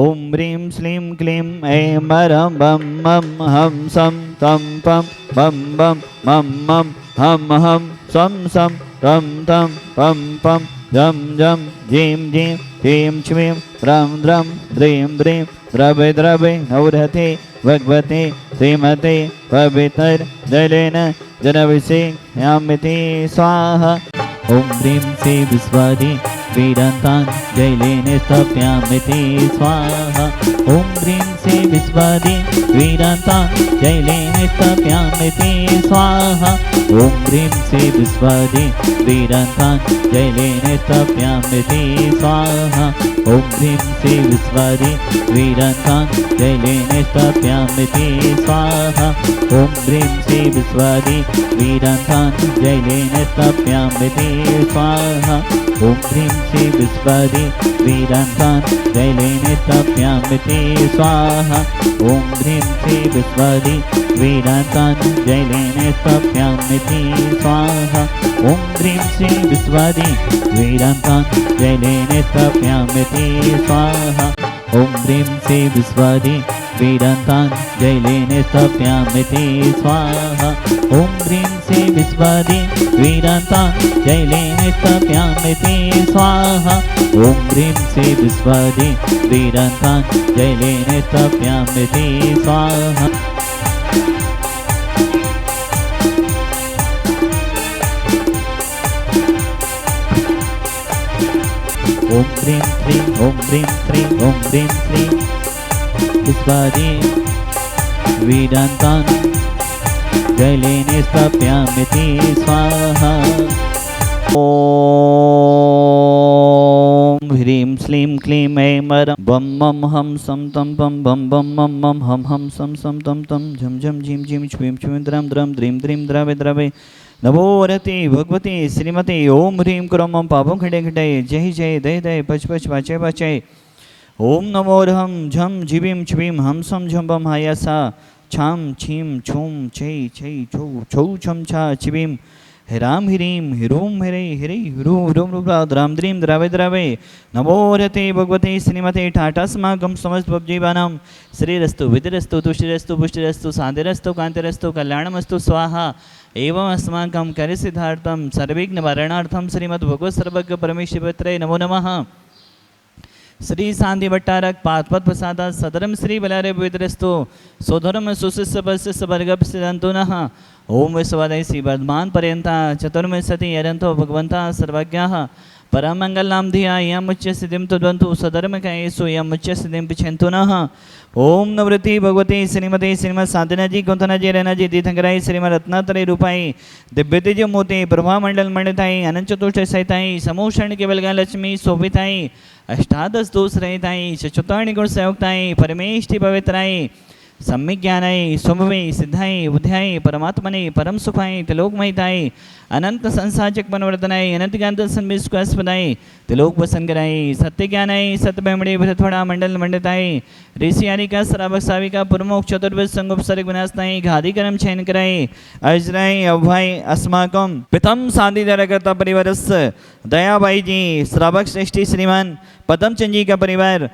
ओम ह्रीं श्लीं क्लीं ऐं मरं बम मम हम सम तम पम बम बम मम मम हम हम सम सम रम तम पम पम जम जम जीं जीं ह्रीं श्रीं रं द्रं द्रीं द्रीं द्रवे द्रवे नवरते भगवते श्रीमते पवित्रजलेन जनविषेयामिति स्वाहा। ओम ह्रीं श्री विश्वादि वीरान्ताञ्जलेन स्थापयामिति स्वाहा। ओम ह्रीं श्री विश्वादि वीरान्ताञ्जलेन स्थापयामिति स्वाहा। ओम ह्रीं श्री विश्वादि वीरान्ताञ्जलेन स्थापयामिति स्वाहा। ओम ह्रीं श्री विश्वादि वीरान्ताञ्जलेन स्थापयामिति स्वाहा। ओम ह्रीं श्री विश्वादि वीरान्ताञ्जलेन स्थापयामिति स्वाहा। ओम ह्रीं श्री विश्वादि वीरान्ताञ्जलेन स्थापयामिति स्वाहा। ओम ह्रीं श्री विश्वादि वीरान्ताञ्जलेन स्थापयामिति स्वाहा। ओम ह्रीं श्री विश्वादि वीरान्ताञ्जलेन स्थापयामिति स्वाहा। ओम ह्रीं श्री विश्वादि वीरान्ताञ्जलेन स्थापयामिति स्वाहा। ओम ह्रीं श्री विश्वादि वीरान्ताञ्जलेन स्थापयामिति स्वाहा। ओम ह्रीं श्री विश्वादि वीरान्ताञ्जलेन स्थापयामिति स्वाहा। ओम ह्रीं श्रीं ओम ह्रीं श्रीं ओम ह्रीं श्रीं विश्वादि वीरान्ताञ्जलेन स्थापयामिति स्वाहा। ओम ह्रीं श्लीं क्लीं ऐं मरं बम मम हम सम तम पम बम बम मम मम हम हम सम सम तम तम झम झम झीं झीं छ्वीं छ्वीं द्रं द्रं द्रीं द्रीं द्रवे द्रवे नमो रति भगवती श्रीमती ओम ह्रीं क्रों मम पापं खडे खडे जय जय दय दय पच पच पाचय पाचय। ओम नमो रहम झम झिबीं छ्वीं हम सम झम बम हायासा छाम छीं छूं छै छै छौ छौ छम छा छिबीं हिराम हिरीं हिरूम हिरे हिरे हिरू ह्रूम द्राम द्रीं द्रावे द्रावे नमो रते भगवते श्रीमते टाटा समागम समस्त पबजीवानां श्रीरस्तु विधिरस्तु तुष्टिरस्तु पुष्टिरस्तु शान्तिरस्तु कान्तिरस्तु कल्याणमस्तु स्वाहा। एवं अस्माकं कार्यसिद्धार्थं सर्वविघ्ननिवारणार्थं श्रीमद्भगवत् सर्वज्ञ परमेश्वरत्रे नमो नमः। श्री शांति भट्टारक पादपद प्रसाद सदरम श्री बलारे पवित्रस्तु सोधरम सुशिष्य पशिष्य वर्ग सिद्धंतु नः। ओम विश्ववादय श्री वर्धमान पर्यंता चतुर्मे सति यरंतो भगवंता सर्वज्ञः परमंगलनाम धिया यम उच्च सिद्धिं तुद्वन्तु सधर्म कयेषु यम उच्च सिद्धिं पिछन्तु नः। ओम नवृत्ति भगवती श्रीमती श्रीमद साधना जी कुंथना जी रैना जी तीर्थंकराई श्रीमद रत्नात्रय रूपाई दिव्य तेज मोती प्रभा मंडल मंडिताई अनंत चतुष्ट सहिताई समूषण केवल लक्ष्मी शोभिताई अष्टादश दोष रहिताई चतुर्णी गुण संयुक्ताई परमेष्टि पवित्राई सम्यक ज्ञानाई शुभवे सिद्धाई बुद्ध्याई परमात्मने परम सुखाई त्रिलोकमयिताई अनंत संसाचक मनवर्तनाई अनंत ज्ञान संस्पदाई त्रिलोक वसंगराई सत्य ज्ञानाई सत्यभ्रमणे भरतवड़ा मंडल मंडिताई ऋषि यारिका श्रावक साविका पुरमुख चतुर्वेद संगोपसर्ग विनाशनाई घादी कर्म चयन कराई अजराई अभय अस्माकम पितम शांति दरकर्ता परिवारस्य दयाबाई जी श्रावक श्रेष्ठी श्रीमान पदमचंद जी का परिवार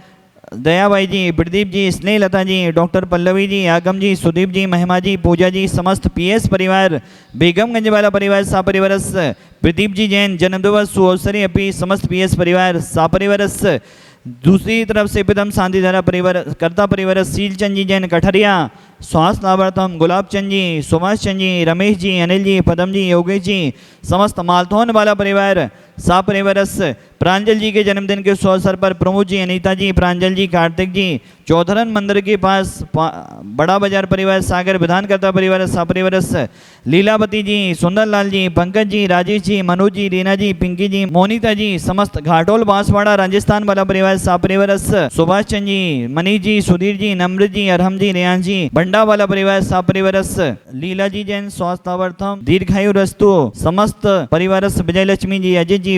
दयाबाई जी प्रदीप जी स्नेहलता जी डॉक्टर पल्लवी जी आगम जी सुदीप जी महिमा जी पूजा जी समस्त पीएस परिवार बेगमगंज वाला परिवार सापरिवारस प्रदीप जी जैन जन्मदिवस सुअवसरी अपनी समस्त पीएस परिवार सापरिवारस। दूसरी तरफ से पितम शांतिधारा परिवार कर्ता परिवार सीलचंद जी जैन कठरिया स्वास्थ्य लाभार्थम गुलाब चंद जी सुभाष चंद जी रमेश जी अनिल जी पदम जी योगेश जी समस्त मालथौन वाला परिवार सापरिवारस प्रांजल जी के जन्मदिन के अवसर पर प्रमोद जी अनीता जी प्रांजल जी कार्तिक जी चौधरन मंदिर के पास बड़ा बाजार परिवार सागर विधानकर्ता परिवार सापरिवारस लीलावती जी सुंदरलाल जी पंकज जी राजेश जी मनोज जी रीना जी पिंकी जी मोनिता जी समस्त घाटोल बांसवाड़ा राजस्थान वाला परिवार सापरिवारस सुभाष चंद जी मनीष जी सुधीर जी नम्रत जी अरहम जी रेहान जी बंडा वाला परिवार सपरिवारस्य लीलाजी जैन स्वास्थ्यार्थम दीर्घायुरस्तु समस्त परिवारस्य विजय लक्ष्मी जी, अजय जी,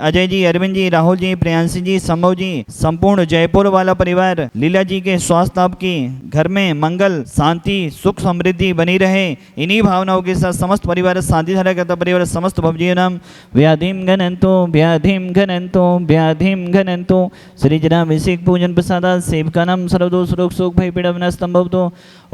अजय जी, अरविंद जी, राहुल जी, प्रियांशी जी, संभव जी, संपूर्ण जयपुर वाला परिवार लीला जी के स्वास्थ्य आपकी घर में मंगल शांति सुख समृद्धि बनी रहे। इन्हीं भावनाओं के साथ समस्त परिवार शांति धारा करता परिवार समस्त भवजीवनम व्याधिम घनंतो श्री जनाभिषेक पूजन प्रसादा सेवकानाम सर्वदोष रोग शोक भय पीड़ा विनाशतम भवतो।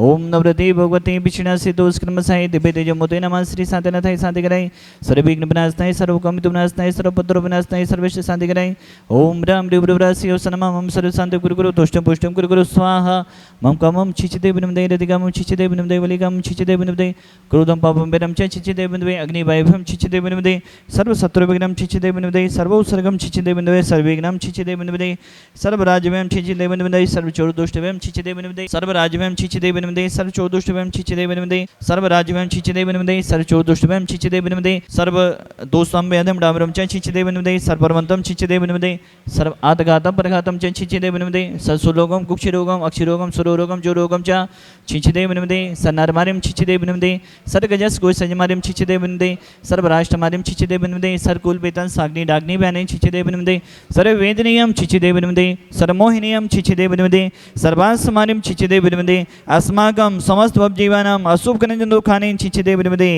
ओम नवरति भगवती विष्णु से दोषक्रम साई दिव्य तेज मोते नमः श्री शांतिनाथाय शांति कराई सर्वविघ्न विनाशनाय सर्वकामित विनाशनाय सर्वपत्र विनाशनाय सर्वेश शांति कराई। ओम राम देवरासी सनमा मम सर्व शांति गुरु गुरु तुष्टम पुष्टम गुरु गुरु स्वाहा मम कामम छिचिदे विनमदे रतिकामम छिचिदे विनमदे वलिकामम छिचिदे विनमदे क्रोधम पापम वेदम च छिचिदे विनमदे अग्नि वायुभम छिचिदे विनमदे सर्व शत्रु विघ्नम छिचिदे विनमदे सर्व उत्सर्गम छिचिदे विनमदे सर्व विघ्नम छिचिदे विनमदे सर्व राज्यवयम छिचिदे विनमदे सर्व चोर दुष्टवयम छिचिदे विनमदे सर्व राज्यवयम छिचिदे विनमदे सर्व चोर दुष्टवयम छिचिदे विनमदे सर्व राज्यवयम छिचिदे विनमदे सर्व चोर दुष्टवयम छिचिदे विनमदे सर्व दोषम वेदम डामरम च छिचिदे विनमदे सर्वपर्वंतम छिचिदे विनमदे सर्व आतघातम परघातम च छिचिदे विनमदे सत्सुलोगम कुक्षिरोगम अक्षिरोगम सुरोगम जोरोगम च छिचिदे विनमदे सन्नारमारिम छिचिदे विनमदे सर्गजस गोय सजमारिम छिचिदे विनमदे सर्व राष्ट्रमारिम छिचिदे विनमदे सर्कुल वेतन साग्नि डाग्नि बहने छिचिदे विनमदे सर्व वेदनीयम छिचिदे विनमदे सर्वमोहिनीयम छिचिदे विनमदे सर्वास्मारिम छिचिदे विनमदे अस्माकं समस्त भवजीवानाम अशुभ कनजन दुखानि छिचिदे विनमदे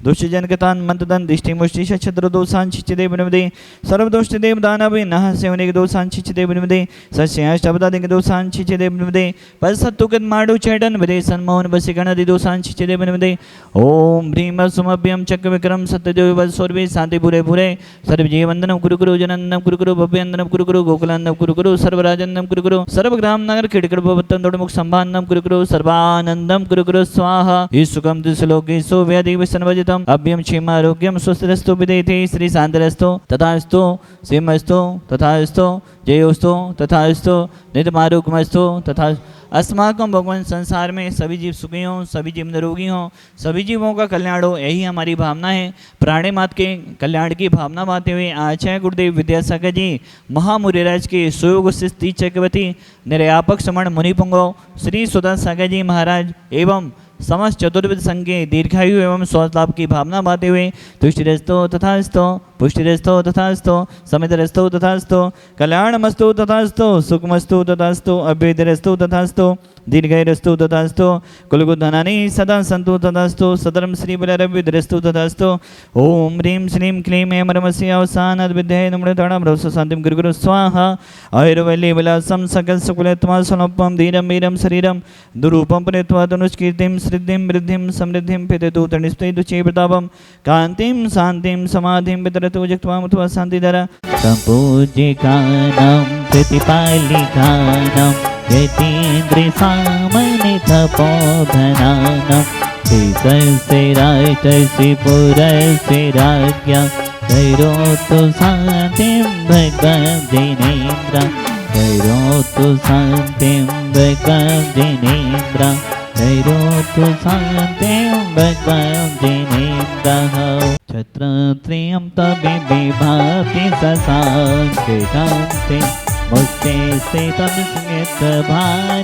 दुष्टजनकतान मंतदन दिष्टि मुष्टि शत्रु दोषान छिचिदे विनमदे सर्वदोष देव दानवे नह सेवने दोषान छिचिदे विनमदे सस्याष्टपदादिक दोषान छिचिदे विनमदे पसत्तुकद माडु चैडन विदे सन्मोहन वसिगणदि दोषान छिचिदे विनमदे ओम ह्रीम सुमभ्यम चक्र विक्रम सत्यदेव वद सर्वे शांति पुरे पुरे सर्व जीवंदनम कुरु कुरु जनन्दम कुरु कुरु भव्यन्दनम कुरु कुरु गोकुलन्दम कुरु कुरु सर्वराजन्दम कुरु कुरु सर्वग्राम नगर किड़कड़ भवत्तम दोड़मुख संभानन्दम कुरु कुरु सर्वानन्दम कुरु कुरु स्वाहा ईसुकम दिसलोकेशो व्याधि विसन्वजितम अभ्यम क्षेमारोग्यम स्वस्थरस्तु विदेति श्री शांतिरस्तु तथास्तु सिमस्तु तथास्तु जयोस्तु तथास्तु नित्यमारोग्यमस्तु तथा अस्माकम भगवान संसार में सभी जीव सुखी हों सभी जीव निरोगी हों सभी जीवों का कल्याण हो यही हमारी भावना है। प्राणी मात के कल्याण की भावना मानते हुए आचार्य गुरुदेव विद्यासागर जी महामुरिराज के सुयोग स्थिति चक्रवर्ती निर्यापक समण मुनिपुंगो श्री सुधा सागर जी महाराज एवं समस्त चतुर्विध संघ के दीर्घायु एवं स्वास्थ्य लाभ की भावना पाते हुए तुष्टिरस्तो तथास्तो पुष्टिरस्तो तथास्तो समितरस्तो तथास्तो कल्याणमस्तु तथास्तो सुखमस्तु तथास्तो अभ्युदयरस्तु तथास्तो दीर्घायुरस्तु तथास्तो कुलगुधनानि सदा सन्तु तथास्तो सदरम श्री बलरविदरस्तु तथास्तो ओम ह्रीं श्रीं क्लीं ऐं रमस्य अवसानाद् विद्याय नमः ब्रह्म शांतिं गुरु गुरु स्वाहा आयुर्वल्ली विलासं सकल सुकुलत्वा सनोपम धीरं वीरं शरीरं दुरूपं परित्वा तनुष्कीर्तिं श्रीद्धिं वृद्धिं समृद्धिं पिततु तनिष्ठैतु चेप्रतापं कान्तिं शान्तिं समाधिं वितरतु जक्त्वा मुत्वा शान्तिधरा संपूज्यकानां प्रतिपालिकानां यतीन्द्र सामनि तपोधनानां श्रीसस्य राष्ट्रस्य पुरस्य राज्ञा करोतु शान्तिं भगवद्जिनेन्द्र करोतु शान्तिं भगवद्जिनेन्द्र करोतु शान्तिं भगवद्जिनेन्द्र छत्रत्रयं तवे विभाति शशाङ्के कान्ते मुक्ते स्थितं स्मितभानुकैरं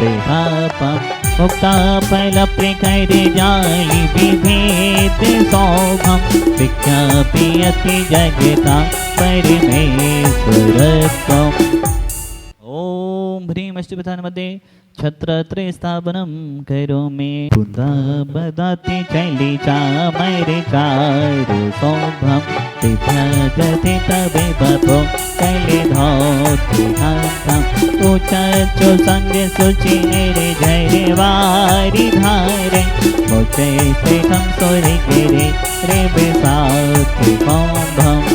देहापं मुक्ताफलप्रिकैरे जायि बिभेति सौभं विज्ञापयति जगतां परमेश्वरत्वम्। ओम ह्रीं अष्टप्रधानमध्ये छत्रत्रय स्थापनं करोमि पुन्धा बदाति चलिता मैरे चारु शोभं विभ्रजति तवे बभो कैले धोति हाथं उच्चो संगे सुचि रे जय वारि धारे मोचे स्थितं सोरि गिरे रे बेसाति कुम्भम्।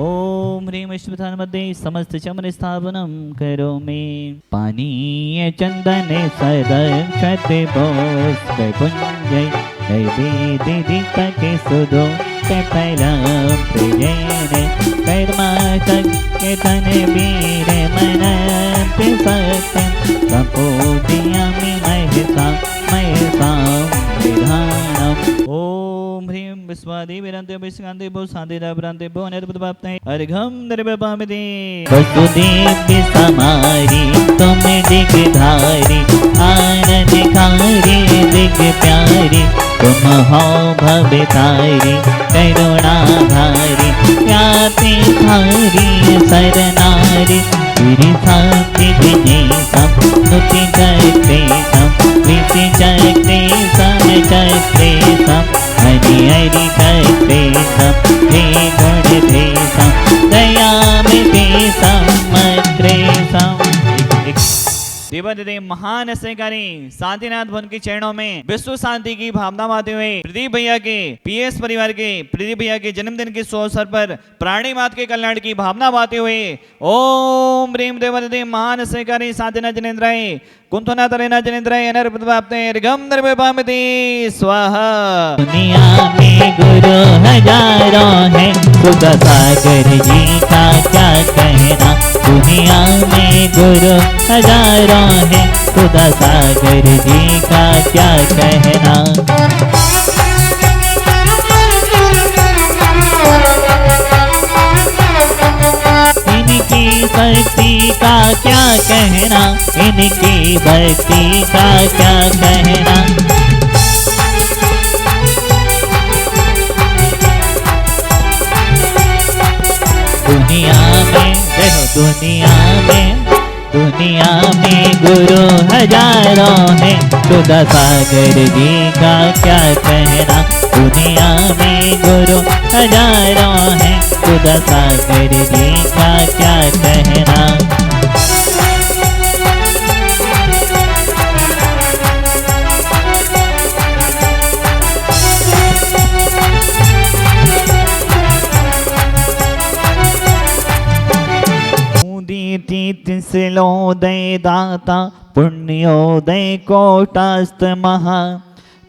ओम ह्रीं विष्णुप्रधानमध्ये समस्त चमन स्थापनं करोमि पानीय चंदने सदक्षते बोस्ते पुंजय नैवेद्य दीपके सुदो कैफलं प्रियेने कर्मातक केतने वीरे मनन्ति सत्यं संपूजयामि महसां विधानम्। ओम ह्रीं विश्वादिविरन्ते विश्वान्ते भो शान्तिरभ्रान्ते भो निर्बुद्धपाप्ते अर्घं निर्वपामिति वसुदेव समारी तुम दिखधारी आनंद हो भवतारी करुणाधारी याते थारी सरनारी गिरि शांति विनेशम नुति चक्रे सम विति चक्रे सम चक्रे सम हरि हरि चक्रे सम हे गुण थे सम दया में थे सम अग्रे सम। देवादिदेव महान सहकारी शांतिनाथ भवन के चरणों में विश्व शांति की भावना माते हुए प्रदीप भैया के पीएस परिवार के प्रदीप भैया के जन्मदिन के शुभ अवसर पर प्राणी मात के कल्याण की भावना माते हुए ओम ह्रीम देवादिदेव महान सहकारी शांतिनाथ जनेन्द्राय कुंथना तरेना जनेन्द्राय अनर्पदवाप्ते ऋगम नर्वपामते स्वाहा। दुनिया में गुरु हजारों है खुदा सागर जी का क्या कहना। दुनिया में गुरु हजारों है खुदा सागर जी का क्या कहना। इनकी भक्ति का क्या कहना, इनकी भक्ति का क्या कहना। दुनिया में देखो दुनिया में गुरु हजारों है खुदा सागर जी का क्या कहना। दुनिया में गुरु हजारों है खुदा सागर जी का क्या कहना। तिसलोदय दाता पुण्योदय कोटास्त महा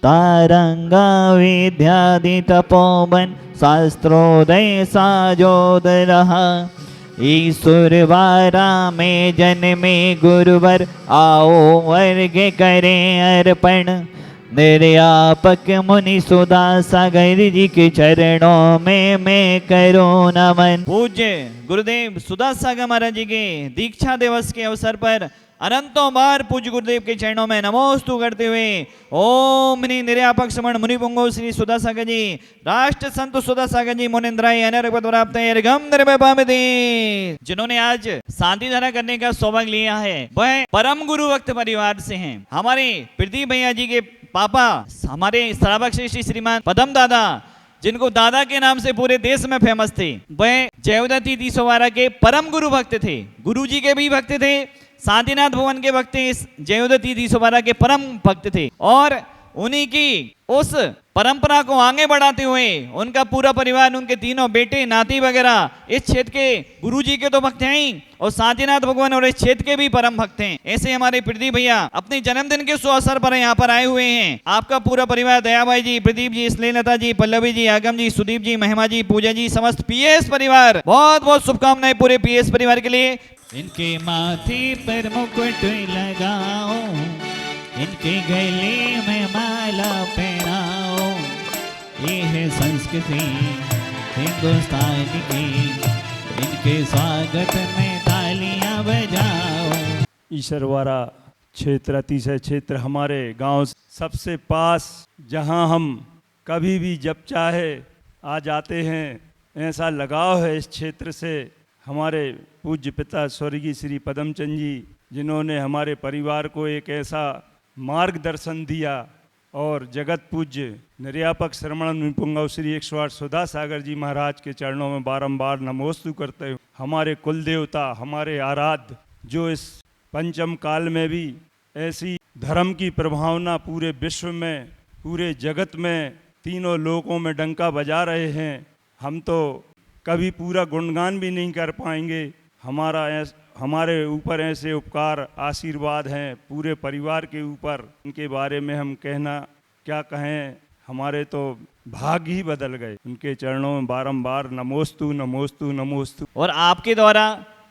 तारंगा विद्यादि तपोवन शास्त्रोदय साजोदरः। ईश्वरवारा में जन्मे गुरुवर आओ वर्ग करें अर्पण। निर्यापक मुनि सुधा सागर जी के चरणों में मैं करूं नमन। पूज्य गुरुदेव सुधा सागर महाराज जी के दीक्षा दिवस के अवसर पर अनंतों बार पूज्य गुरुदेव के चरणों में नमोस्तु करते हुए ओम निर्यापक समण मुनि पुंगो श्री सुधा सागर जी राष्ट्र संत सुधा सागर जी मुनिंद्राय जिन्होंने आज शांति धारा करने का सौभाग्य लिया है वह परम गुरु भक्त परिवार से हैं। हमारे प्रदीप भैया जी के पापा हमारे श्री श्रीमान पदम दादा जिनको दादा के नाम से पूरे देश में फेमस थे, वह जयोदती तीसोवारा के परम गुरु भक्त थे। गुरु जी के भी भक्त थे, शांतिनाथ भवन के भक्त जयोदती तीसोवारा के परम भक्त थे और उन्हीं की उस परंपरा को आगे बढ़ाते हुए उनका पूरा परिवार, उनके तीनों बेटे नाती वगैरह इस क्षेत्र के गुरु जी के तो भक्त हैं ही और शांतिनाथ भगवान और इस क्षेत्र के भी परम भक्त हैं। ऐसे हमारे प्रदीप भैया अपने जन्मदिन के शुभ अवसर पर यहाँ पर आए हुए हैं। आपका पूरा परिवार दयाभाई जी, प्रदीप जी, स्नेहलता जी, पल्लवी जी, आगम जी, सुदीप जी, महिमा जी, पूजा जी, समस्त पीएस परिवार, बहुत बहुत शुभकामनाएं पूरे पीएस परिवार के लिए। इनके माथे पर मुकुट लगाओ, इनके गले में माला पहनाओ, ये है संस्कृति हिंदुस्तान की, इनके स्वागत में तालियां बजाओ। ईश्वरवारा क्षेत्र अतिशय क्षेत्र हमारे गांव सबसे पास, जहां हम कभी भी जब चाहे आ जाते हैं। ऐसा लगाव है इस क्षेत्र से। हमारे पूज्य पिता स्वर्गीय श्री पदमचंद जी, जिन्होंने हमारे परिवार को एक ऐसा मार्गदर्शन दिया और जगत पूज्य निर्यापक श्रमण निपुंगव श्री 108 सुधा सागर जी महाराज के चरणों में बारंबार नमोस्तु करते हुए हमारे कुल देवता, हमारे आराध्य, जो इस पंचम काल में भी ऐसी धर्म की प्रभावना पूरे विश्व में, पूरे जगत में, तीनों लोकों में डंका बजा रहे हैं। हम तो कभी पूरा गुणगान भी नहीं कर पाएंगे। हमारे ऊपर ऐसे उपकार आशीर्वाद हैं पूरे परिवार के ऊपर, उनके बारे में हम कहना क्या कहें, हमारे तो भाग ही बदल गए। उनके चरणों में बारंबार नमोस्तु नमोस्तु नमोस्तु। और आपके द्वारा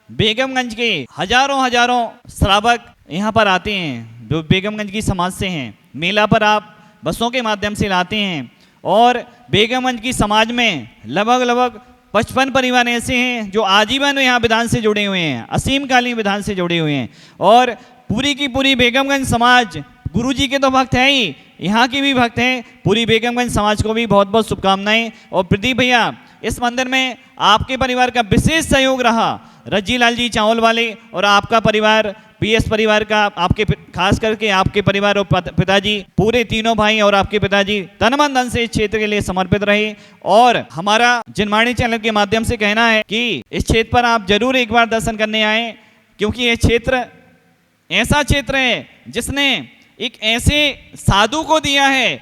बेगमगंज के हजारों श्रावक यहाँ पर आते हैं जो बेगमगंज की समाज से हैं। मेला पर आप बसों के माध्यम से लाते हैं और बेगमगंज की समाज में लगभग 55 परिवार ऐसे हैं जो आजीवन यहाँ विधान से जुड़े हुए हैं, असीम कालीन विधान से जुड़े हुए हैं और पूरी की पूरी बेगमगंज समाज गुरुजी के तो भक्त हैं ही, यहाँ की भी भक्त हैं। पूरी बेगमगंज समाज को भी बहुत बहुत शुभकामनाएं। और प्रदीप भैया, इस मंदिर में आपके परिवार का विशेष सहयोग रहा। रज्जी लाल जी चावल वाले और आपका परिवार, बीएस परिवार का, आपके खास करके आपके परिवार और पिताजी, पूरे तीनों भाई और आपके पिताजी तन मन धन से इस क्षेत्र के लिए समर्पित रहे। और हमारा जिनवाणी चैनल के माध्यम से कहना है कि इस क्षेत्र पर आप जरूर एक बार दर्शन करने आए, क्योंकि यह क्षेत्र ऐसा क्षेत्र है जिसने एक ऐसे साधु को दिया है।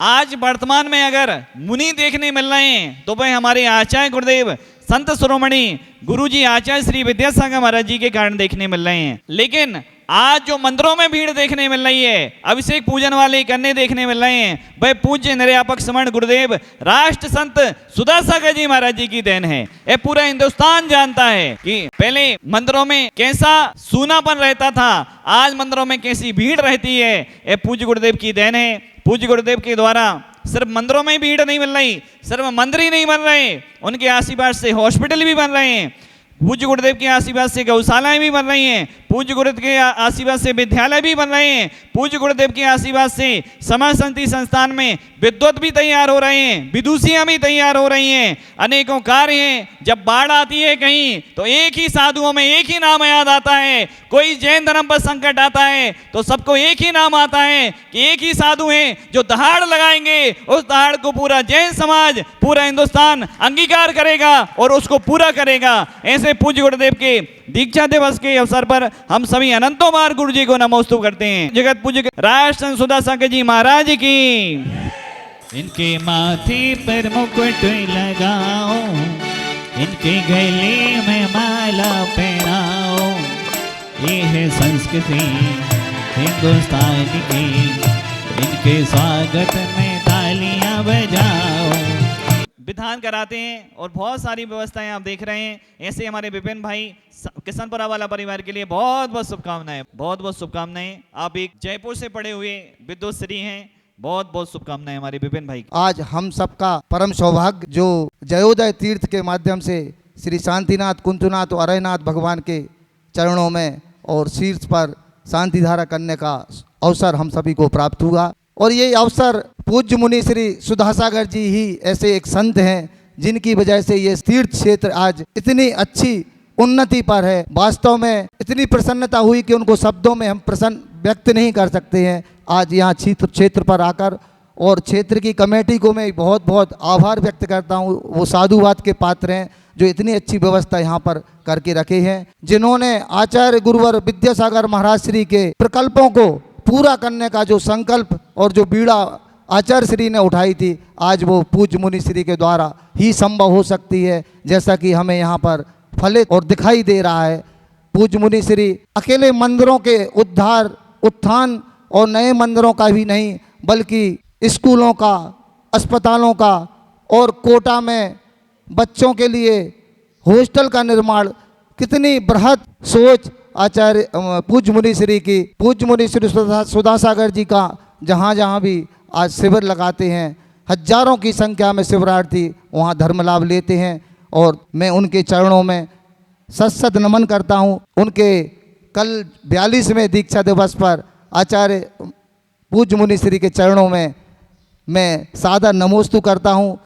आज वर्तमान में अगर मुनि देखने मिल रहे हैं तो वह हमारे आचार्य गुरुदेव संत शिरोमणि गुरुजी आचार्य श्री विद्यासागर महाराज जी के कारण देखने मिल रहे हैं। लेकिन आज जो मंदिरों में भीड़ देखने मिल रही है, अभिषेक पूजन वाले करने देखने मिल रहे हैं, वह पूज्य निर्यापक समण गुरुदेव राष्ट्र संत सुधासागर जी महाराज जी की देन है। यह पूरा हिंदुस्तान जानता है कि पहले मंदिरों में कैसा सूनापन रहता था, आज मंदिरों में कैसी भीड़ रहती है। यह पूज्य गुरुदेव की देन है। पूज्य गुरुदेव के द्वारा सिर्फ मंदिरों में भीड़ नहीं मिल रही, सिर्फ मंदिर ही नहीं बन रहे, उनके आशीर्वाद से हॉस्पिटल भी बन रहे हैं। पूज्य गुरुदेव के आशीर्वाद से गौशालाएं भी बन रही हैं। पूज्य गुरुदेव के आशीर्वाद से विद्यालय भी बन रहे हैं। पूज्य गुरुदेव के आशीर्वाद से समाज शांति संस्थान में विद्वत भी तैयार हो रहे हैं, विदुषियां भी तैयार हो रही हैं। अनेकों कार्य हैं। जब बाढ़ आती है कहीं तो एक ही साधुओं में एक ही नाम याद आता है। कोई जैन धर्म पर संकट आता है तो सबको एक ही नाम आता है कि एक ही साधु हैं जो दहाड़ लगाएंगे, उस दहाड़ को पूरा जैन समाज, पूरा हिंदुस्तान अंगीकार करेगा और उसको पूरा करेगा। ऐसे पूज्य गुरुदेव के दीक्षा दिवस के अवसर पर हम सभी अनंतों बार गुरु जी को नमोस्तु करते हैं। जगत पूज्य राष्ट्र संत सुधासागर जी महाराज की। इनके माथे पर मुकुट लगाओ, इनके गले में माला पहनाओ, ये है संस्कृति हिंदुस्तान की, इनके स्वागत में तालियां बजाओ। विधान कराते हैं और बहुत सारी व्यवस्थाएं आप देख रहे हैं। ऐसे हमारे विपिन भाई किशनपुरा वाला परिवार के लिए बहुत बहुत शुभकामनाएं, बहुत बहुत शुभकामनाएं। आप एक जयपुर से पढ़े हुए विद्वत श्री हैं, बहुत बहुत शुभकामनाएं हमारे विपिन भाई। आज हम सबका परम सौभाग्य जो जयोदय तीर्थ के माध्यम से श्री शांतिनाथ कुंतुनाथ और अरयनाथ भगवान के चरणों में और शीर्ष पर शांति धारा करने का अवसर हम सभी को प्राप्त हुआ। और ये अवसर पूज्य मुनि श्री सुधासागर जी ही ऐसे एक संत हैं जिनकी वजह से ये तीर्थ क्षेत्र आज इतनी अच्छी उन्नति पर है। वास्तव में इतनी प्रसन्नता हुई कि उनको शब्दों में हम प्रसन्न व्यक्त नहीं कर सकते हैं। आज यहाँ क्षेत्र पर आकर और क्षेत्र की कमेटी को मैं बहुत बहुत आभार व्यक्त करता हूँ। वो साधुवाद के पात्र हैं जो इतनी अच्छी व्यवस्था यहाँ पर करके रखे हैं, जिन्होंने आचार्य गुरुवर विद्यासागर महाराज श्री के प्रकल्पों को पूरा करने का जो संकल्प और जो बीड़ा आचार्य श्री ने उठाई थी, आज वो पूज्य मुनि श्री के द्वारा ही संभव हो सकती है, जैसा कि हमें यहाँ पर फलित और दिखाई दे रहा है। पूज्य मुनि श्री अकेले मंदिरों के उद्धार, उत्थान और नए मंदिरों का भी नहीं, बल्कि स्कूलों का, अस्पतालों का और कोटा में बच्चों के लिए हॉस्टल का निर्माण, कितनी बृहद सोच आचार्य पूज्य मुनि श्री की, पूज्य मुनि श्री सुधासागर जी का जहाँ जहाँ भी आज शिविर लगाते हैं, हजारों की संख्या में शिविरार्थी वहाँ धर्म लाभ लेते हैं। और मैं उनके चरणों में सत नमन करता हूँ। उनके कल 42वें दीक्षा दिवस पर आचार्य पूज्य मुनि श्री के चरणों में मैं सादर नमोस्तु करता हूँ।